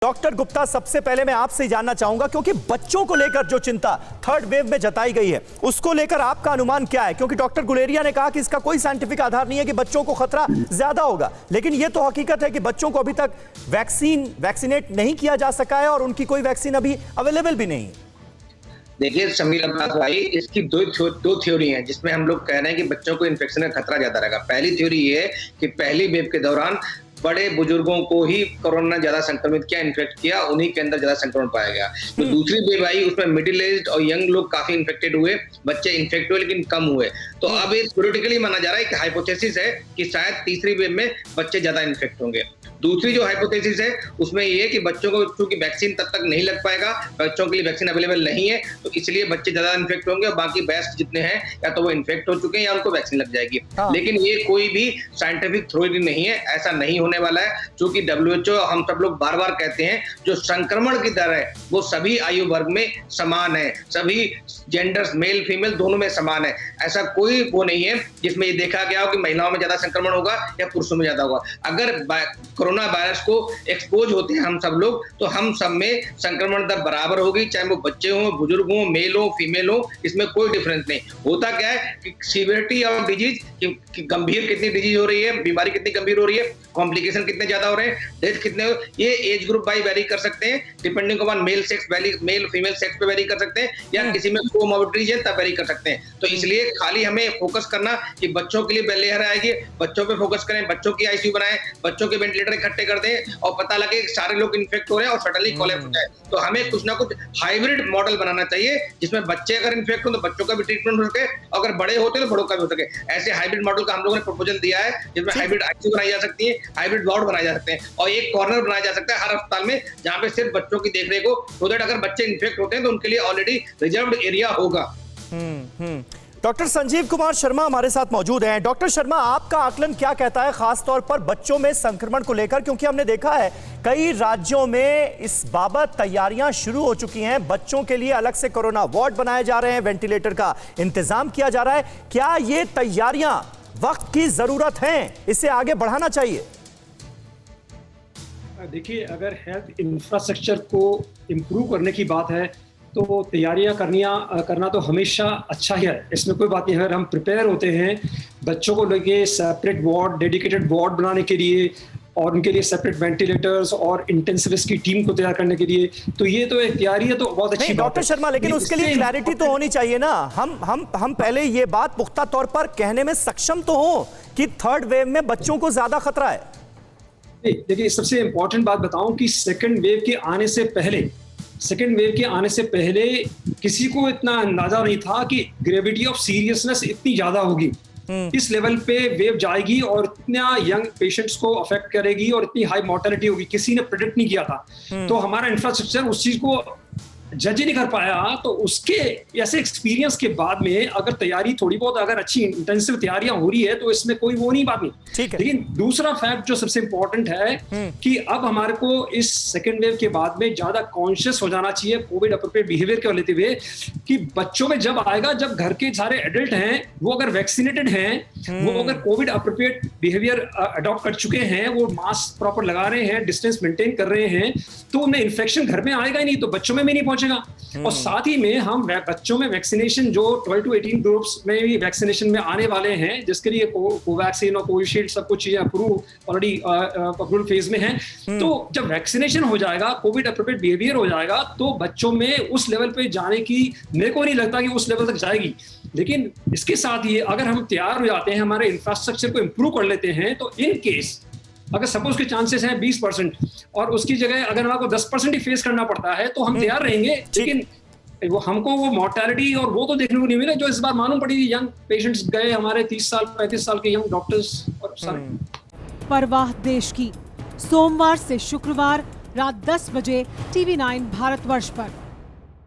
Doctor Gupta, सबसे पहले मैं आपसे जानना चाहूंगा, क्योंकि बच्चों को लेकर जो चिंता थर्ड वेव में जताई गई है उसको लेकर आपका अनुमान क्या है? क्योंकि डॉक्टर गुलेरिया ने कहा कि इसका कोई साइंटिफिक आधार नहीं है कि बच्चों को खतरा ज्यादा होगा, लेकिन यह तो हकीकत है कि बच्चों को अभी तक वैक्सीनेट नहीं किया जा सका है और उनकी कोई वैक्सीन अभी अवेलेबल भी नहीं है। देखिए समीर अब्बास भाई, इसकी दो थ्योरी हैं जिसमें हम लोग कह रहे हैं कि बच्चों को इन्फेक्शन का खतरा ज्यादा रहेगा। पहली थ्योरी ये है कि पहली वेव के दौरान बड़े बुजुर्गों को ही कोरोना ज्यादा संक्रमित किया, इन्फेक्ट किया, उन्हीं के अंदर ज्यादा संक्रमण पाया गया। तो दूसरी वेव आई, उसमें मिडिल एज और यंग लोग काफी इन्फेक्टेड हुए, बच्चे इन्फेक्ट हुए लेकिन कम हुए। तो अब ये थ्योरेटिकली माना जा रहा है कि हाइपोथेसिस है कि शायद तीसरी वेव में बच्चे ज्यादा इन्फेक्ट होंगे। दूसरी जो हाइपोथेसिस है उसमें ये है कि बच्चों को चूंकि वैक्सीन तब तक नहीं लग पाएगा, बच्चों के लिए वैक्सीन अवेलेबल नहीं है, तो इसलिए बच्चे ज्यादा इन्फेक्ट होंगे और बाकी वयस्क जितने हैं या तो वो इन्फेक्ट हो चुके हैं या उनको वैक्सीन लग जाएगी। लेकिन ये कोई भी साइंटिफिक थ्योरी नहीं है, ऐसा नहीं होने वाला है। क्योंकि WHO हम सब लोग बार बार कहते हैं जो संक्रमण की दर है वो सभी आयु वर्ग में समान है, सभी जेंडर्स मेल फीमेल दोनों में समान है। ऐसा कोई वो नहीं है जिसमें ये देखा गया हो कि महिलाओं में ज्यादा संक्रमण होगा या पुरुषों में ज्यादा होगा। अगर कोरोना वायरस को एक्सपोज होते हैं हम सब लोग, तो हम सब में संक्रमण दर बराबर होगी, चाहे वो बच्चे हों, बुजुर्ग हों, मेल हो, फीमेल हो, इसमें कोई डिफरेंस नहीं। होता क्या है कि सीवियरिटी ऑफ डिजीज, कि गंभीर कितनी डिजीज हो रही है, बीमारी कितनी गंभीर हो रही है, कॉम्प्लिकेशन कितने ज्यादा हो रहे हैं, डेथ कितने हो, ये एज ग्रुप बाई वेरी कर सकते हैं, depending on male female sex पे वेरी कर सकते हैं, या किसी में कोमॉर्बिडिटीज है तब वेरी कर सकते हैं। तो इसलिए खाली हमें फोकस करना कि बच्चों के लिए लेहर आएगी, बच्चों पे फोकस करें, बच्चों की आईसीयू बनाएं, बच्चों के वेंटिलेटर इकट्ठे कर दें और पता लगे कि सारे लोग इन्फेक्ट हो रहे हैं और सडनली कोलैप्स हो जाए। तो हमें कुछ ना कुछ हाइब्रिड मॉडल बनाना चाहिए जिसमें बच्चे अगर इन्फेक्ट हो तो बच्चों का भी ट्रीटमेंट हो सके, अगर बड़े होते तो बड़ों का भी हो सके। ऐसे हाइब्रिड मॉडल का हम लोगों ने प्रपोजल दिया है जिसमें हाइब्रिड आईसीयू बनाई जा सकती है, हाइब्रिड वार्ड बनाए जा सकते हैं और एक कॉर्नर बनाया जा सकता है हर अस्पताल में जहां पे सिर्फ बच्चों की देखरेख हो, सो दैट अगर बच्चे इन्फेक्ट होते हैं तो उनके लिए ऑलरेडी रिजर्व्ड एरिया होगा। डॉक्टर संजीव कुमार शर्मा हमारे साथ मौजूद हैं। डॉक्टर शर्मा, आपका आकलन क्या कहता है खास तौर पर बच्चों में संक्रमण को लेकर? क्योंकि हमने देखा है कई राज्यों में इस बाबत तैयारियां शुरू हो चुकी हैं, बच्चों के लिए अलग से कोरोना वार्ड बनाए जा रहे हैं, वेंटिलेटर का इंतजाम किया जा रहा है। क्या ये तैयारियां वक्त की जरूरत है, इसे आगे बढ़ाना चाहिए? देखिए, अगर हेल्थ इंफ्रास्ट्रक्चर को इम्प्रूव करने की बात है तो तैयारियां करना तो हमेशा अच्छा ही है, इसमें कोई बात नहीं। अगर हम प्रिपेयर होते हैं बच्चों को लेके सेपरेट वार्ड, डेडिकेटेड वार्ड बनाने के लिए और उनके लिए सेपरेट वेंटिलेटर्स और इंटेंसिविस्ट की टीम को तैयार करने के लिए, तो ये तो एक तैयारी है, तो बहुत अच्छी बात है। डॉक्टर शर्मा, लेकिन उसके लिए क्लैरिटी तो होनी चाहिए ना। हम पहले ये बात पुख्ता तौर पर कहने में सक्षम तो हो कि थर्ड वेव में बच्चों को ज्यादा खतरा है। देखिए, सबसे इंपॉर्टेंट बात बताऊं कि सेकेंड वेव के आने से पहले किसी को इतना अंदाजा नहीं था कि ग्रेविटी ऑफ सीरियसनेस इतनी ज्यादा होगी, इस लेवल पे वेव जाएगी और इतना यंग पेशेंट्स को अफेक्ट करेगी और इतनी हाई मॉर्टेलिटी होगी, किसी ने प्रेडिक्ट नहीं किया था। तो हमारा इंफ्रास्ट्रक्चर उस चीज को जज ही नहीं कर पाया। तो उसके ऐसे एक्सपीरियंस के बाद में अगर तैयारी थोड़ी बहुत अगर अच्छी इंटेंसिव तैयारियां हो रही है तो इसमें कोई वो नहीं बात नहीं। लेकिन दूसरा फैक्ट जो सबसे इंपॉर्टेंट है कि अब हमारे को इस सेकेंड वेव के बाद में ज्यादा कॉन्शियस हो जाना चाहिए कोविड अप्रोप्रिएट बिहेवियर को लेते हुए, कि बच्चों में जब आएगा, जब घर के सारे एडल्ट हैं वो अगर वैक्सीनेटेड हैं, वो अगर कोविड अप्रोप्रिएट बिहेवियर अडॉप्ट कर चुके हैं, वो मास्क प्रॉपर लगा रहे हैं, डिस्टेंस मेंटेन कर रहे हैं, तो उन्हें इन्फेक्शन घर में आएगा ही नहीं, तो बच्चों में भी नहीं पहुंचेगा। और साथ ही में हम बच्चों में वैक्सीनेशन जो 12 to 18 ग्रुप्स में भी वैक्सीनेशन में आने वाले हैं, जिसके लिए कोवैक्सीन और कोविशील्ड सब कुछ चीजें ऑलरेडी अप्रूवल फेज में है। तो जब वैक्सीनेशन हो जाएगा, कोविड अप्रोप्रिएट बिहेवियर हो जाएगा, तो बच्चों में उस लेवल पे जाने की मेरे को नहीं लगता कि उस लेवल तक जाएगी। लेकिन इसके साथ ही अगर हम तैयार हो जाते हैं, हमारे इंफ्रास्ट्रक्चर को इंप्रूव कर लेते हैं, तो इन केस अगर सपोज के चांसेस हैं 20% और उसकी जगह अगर हमको 10% ही फेस करना पड़ता है तो हम तैयार रहेंगे। लेकिन वो हमको वो मॉर्टेलिटी और वो तो देखने को नहीं मिला जो इस बार मालूम पड़ी। यंग पेशेंट्स गए हमारे 30 साल 35 साल के यंग डॉक्टर्स और सारे। परवाह देश की, सोमवार से शुक्रवार रात 10 बजे TV9 भारतवर्ष पर।